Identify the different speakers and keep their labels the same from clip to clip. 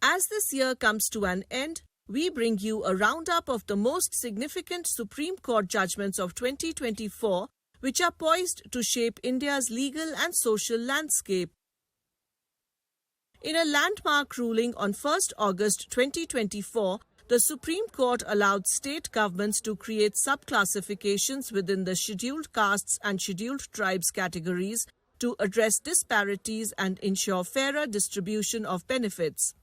Speaker 1: As this year comes to an end, we bring you a roundup of the most significant Supreme Court judgments of 2024, which are poised to shape India's legal and social landscape. In a landmark ruling on 1st August 2024, the Supreme Court allowed state governments to create subclassifications within the scheduled castes and scheduled tribes categories to address disparities and ensure fairer distribution of benefits.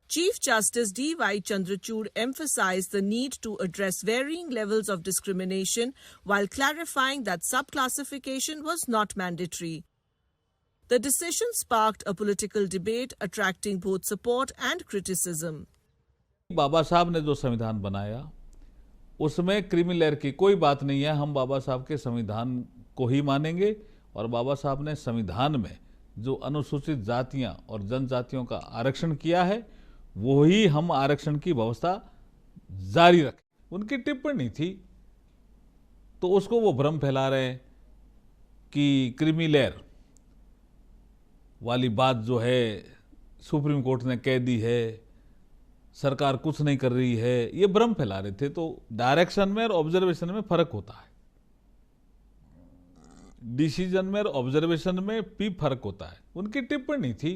Speaker 1: Chief Justice D.Y. Chandrachud emphasized the need to address varying levels of discrimination while clarifying that subclassification was not mandatory. The decision sparked a political debate attracting both support and criticism.
Speaker 2: बाबा साहब ने जो संविधान बनाया उसमें creamy layer की कोई बात नहीं है। हम बाबा साहब के संविधान को ही मानेंगे और बाबा साहब ने संविधान में जो अनुसूचित जातियां और जनजातियों का आरक्षण किया है वो ही हम आरक्षण की व्यवस्था जारी रखें। उनकी टिप्पणी थी तो उसको वो भ्रम फैला रहे हैं कि क्रीमी लेयर वाली बात जो है सुप्रीम कोर्ट ने कह दी है, सरकार कुछ नहीं कर रही है, ये भ्रम फैला रहे थे। तो डायरेक्शन में और ऑब्जर्वेशन में फर्क होता है, डिसीजन में और ऑब्जर्वेशन में भी फर्क होता है। उनकी टिप्पणी थी।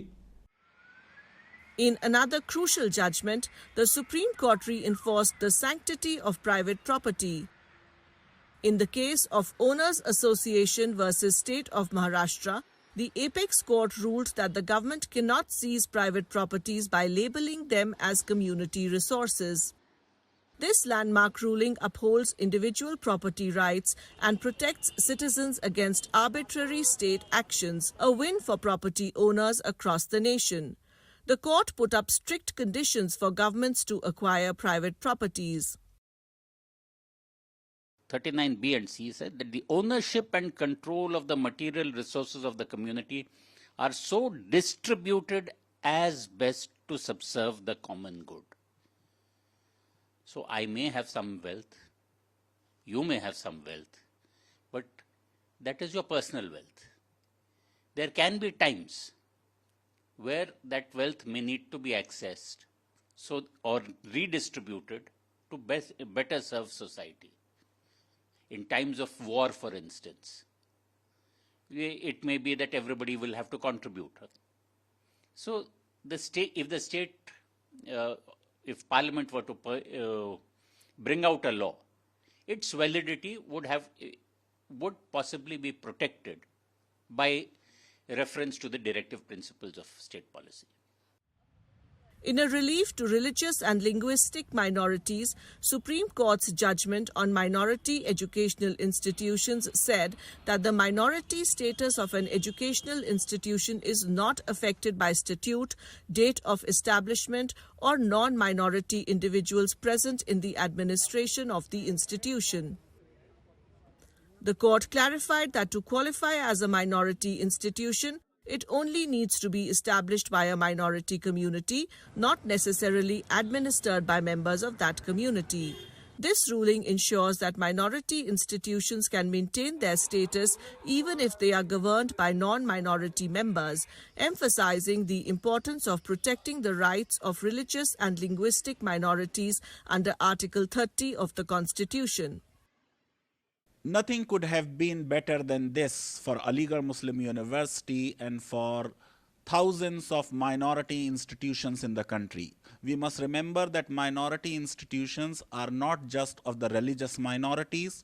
Speaker 1: In another crucial judgment, the Supreme Court reinforced the sanctity of private property. In the case of Owners Association versus State of Maharashtra, the Apex Court ruled that the government cannot seize private properties by labeling them as community resources. This landmark ruling upholds individual property rights and protects citizens against arbitrary state actions, a win for property owners across the nation. The court put up strict conditions for governments to acquire private properties.
Speaker 3: 39B and C said that the ownership and control of the material resources of the community are so distributed as best to subserve the common good. So I may have some wealth, you may have some wealth, but that is your personal wealth. There can be times where that wealth may need to be accessed or redistributed to better serve society. In times of war, for instance, it may be that everybody will have to contribute. So if Parliament were to bring out a law, its validity would possibly be protected by reference to the directive principles of state policy.
Speaker 1: In a relief to religious and linguistic minorities, Supreme Court's judgment on minority educational institutions said that the minority status of an educational institution is not affected by statute, date of establishment, or non-minority individuals present in the administration of the institution. The court clarified that to qualify as a minority institution, it only needs to be established by a minority community, not necessarily administered by members of that community. This ruling ensures that minority institutions can maintain their status even if they are governed by non-minority members, emphasizing the importance of protecting the rights of religious and linguistic minorities under Article 30 of the Constitution.
Speaker 4: Nothing could have been better than this for Aligarh Muslim University and for thousands of minority institutions in the country. We must remember that minority institutions are not just of the religious minorities.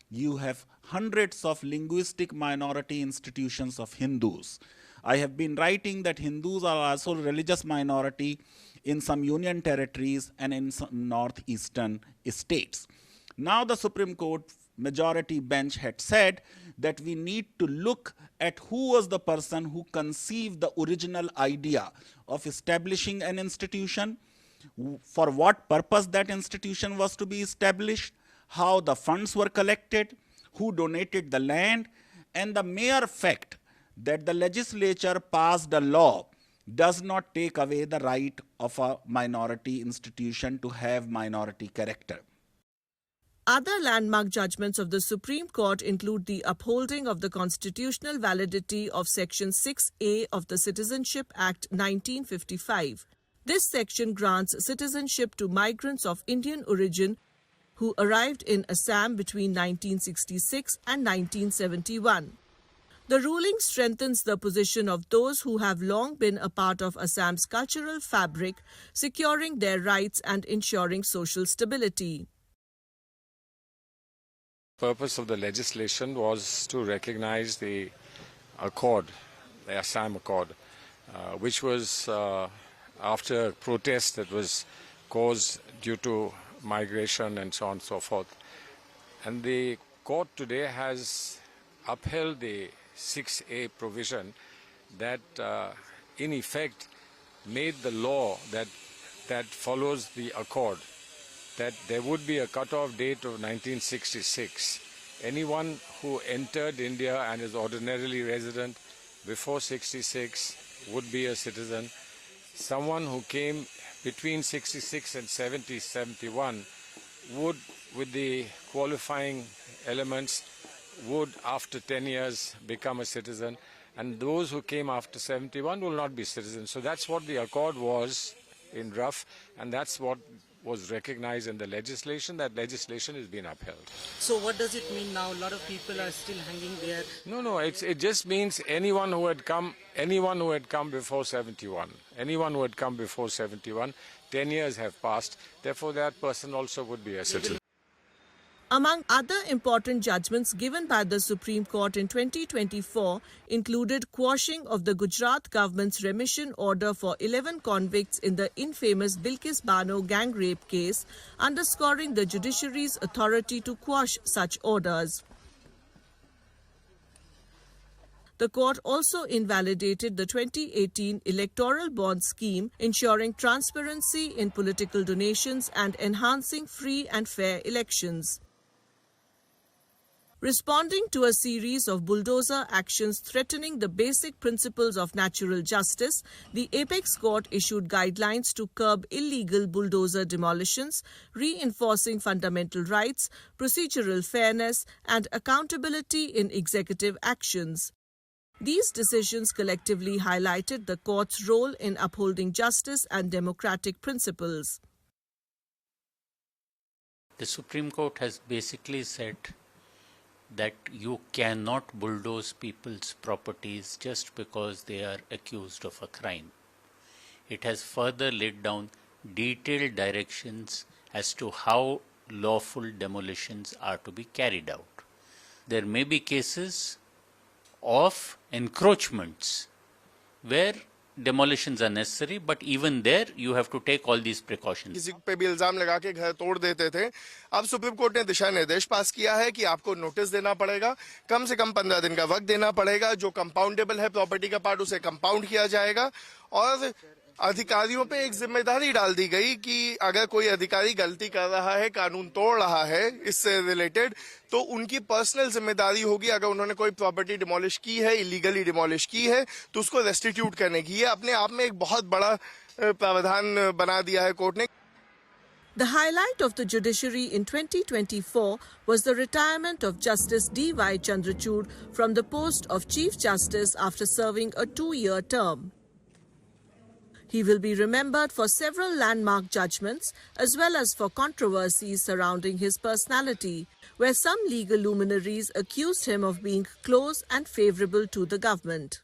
Speaker 4: You have hundreds of linguistic minority institutions of Hindus. I have been writing that Hindus are also a religious minority in some union territories and in some northeastern states. Now the Supreme Court majority bench had said that we need to look at who was the person who conceived the original idea of establishing an institution, for what purpose that institution was to be established, how the funds were collected, who donated the land, and the mere fact that the legislature passed a law does not take away the right of a minority institution to have minority character.
Speaker 1: Other landmark judgments of the Supreme Court include the upholding of the constitutional validity of Section 6A of the Citizenship Act 1955. This section grants citizenship to migrants of Indian origin who arrived in Assam between 1966 and 1971. The ruling strengthens the position of those who have long been a part of Assam's cultural fabric, securing their rights and ensuring social stability.
Speaker 5: The purpose of the legislation was to recognize the Accord, the Assam Accord, which was after a protest that was caused due to migration and so on and so forth. And the court today has upheld the 6A provision that in effect made the law that follows the accord, that there would be a cut-off date of 1966. Anyone who entered India and is ordinarily resident before 66 would be a citizen. Someone who came between 66 and 71 would, with the qualifying elements, would after 10 years become a citizen, and those who came after 71 will not be citizens. So that's what the accord was in rough, and that's what was recognized in the legislation. That legislation has been upheld.
Speaker 6: So what does it mean now? A lot of people are still hanging there.
Speaker 5: No, it just means anyone who had come before 71, 10 years have passed, therefore that person also would be a citizen.
Speaker 1: Among other important judgments given by the Supreme Court in 2024 included quashing of the Gujarat government's remission order for 11 convicts in the infamous Bilkis Bano gang rape case, underscoring the judiciary's authority to quash such orders. The court also invalidated the 2018 electoral bond scheme, ensuring transparency in political donations and enhancing free and fair elections. Responding to a series of bulldozer actions threatening the basic principles of natural justice, the Apex Court issued guidelines to curb illegal bulldozer demolitions, reinforcing fundamental rights, procedural fairness, and accountability in executive actions. These decisions collectively highlighted the court's role in upholding justice and democratic principles.
Speaker 3: The Supreme Court has basically said that you cannot bulldoze people's properties just because they are accused of a crime. It has further laid down detailed directions as to how lawful demolitions are to be carried out. There may be cases of encroachments where demolitions are necessary, but even there you have to take all these precautions.
Speaker 7: किसी पे भी इल्जाम लगा के घर तोड़ देते थे। अब सुप्रीम कोर्ट ने दिशा निर्देश पास किया है कि आपको नोटिस देना पड़ेगा, कम से कम 15 दिन का वक्त देना पड़ेगा, जो कंपाउंडेबल है प्रॉपर्टी का पार्ट उसे कंपाउंड किया जाएगा, और अधिकारियों पे एक जिम्मेदारी डाल दी गई कि अगर कोई अधिकारी गलती कर रहा है, कानून तोड़ रहा है इससे रिलेटेड, तो उनकी पर्सनल जिम्मेदारी होगी। अगर उन्होंने कोई प्रॉपर्टी डिमोलिश की है, इलीगली डिमोलिश की है, तो उसको रेस्टिट्यूट करने की, ये अपने आप में एक बहुत बड़ा प्रावधान बना दिया है कोर्ट ने।
Speaker 1: The highlight of the judiciary in 2024 was the retirement of Justice D.Y. Chandrachud from the post of Chief Justice after serving a 2-year term. He will be remembered for several landmark judgments as well as for controversies surrounding his personality, where some legal luminaries accused him of being close and favorable to the government.